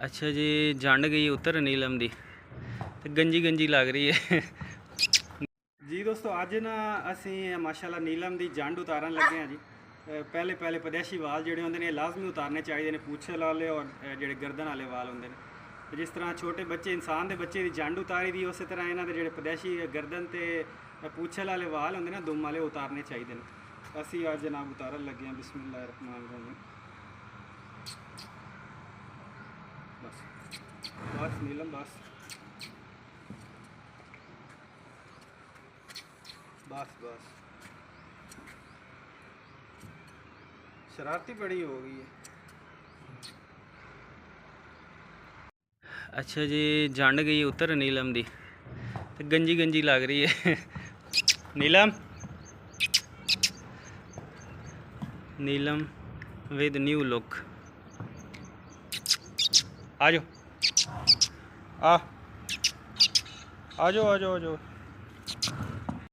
ਅੱਛਾ ਜੀ, ਜੰਡ ਗਈ ਉਤਰ ਨੀਲਮ ਦੀ ਤੇ ਗੰਜੀ ਗੰਜੀ ਲੱਗ ਰਹੀ ਹੈ। ਜੀ ਦੋਸਤੋ, ਅੱਜ ਨਾ ਅਸੀਂ ਮਾਸ਼ਾਅੱਲਾ ਨੀਲਮ ਦੀ ਜੰਡ ਉਤਾਰਨ ਲੱਗੇ ਹਾਂ ਜੀ। ਪਹਿਲੇ ਪਦੇਸ਼ੀ ਵਾਲ ਜਿਹੜੇ ਹੁੰਦੇ ਨੇ ਲਾਜ਼ਮੀ ਉਤਾਰਨੇ ਚਾਹੀਦੇ ਨੇ, ਪੂਛਲ ਵਾਲੇ ਔਰ ਜਿਹੜੇ ਗਰਦਨ ਵਾਲੇ ਵਾਲ ਹੁੰਦੇ ਨੇ। ਜਿਸ ਤਰ੍ਹਾਂ ਛੋਟੇ ਬੱਚੇ, ਇਨਸਾਨ ਦੇ ਬੱਚੇ ਦੀ ਜੰਡ ਉਤਾਰੀ ਦੀ, ਉਸੇ ਤਰ੍ਹਾਂ ਇਹਨਾਂ ਦੇ ਜਿਹੜੇ ਪਦੇਸ਼ੀ ਗਰਦਨ ਤੇ ਪੂਛਲ ਵਾਲੇ ਵਾਲ ਹੁੰਦੇ ਨੇ, ਦੁਮ ਵਾਲੇ ਉਤਾਰਨੇ ਚਾਹੀਦੇ ਨੇ। ਅਸੀਂ ਅੱਜ ਜਨਾਬ ਉਤਾਰਨ ਲੱਗੇ ਹਾਂ। ਬਿਸਮਿल्लाह रहमान रहीम। बस नीलम बस बस बस शरारती बड़ी हो गई है। अच्छा जी, जंड गई उतर नीलम दी ते गंजी गंजी लग रही है। नीलम नीलम विद न्यू लुक। आ जाओ, आ जाओ आ जाओ आ जाओ।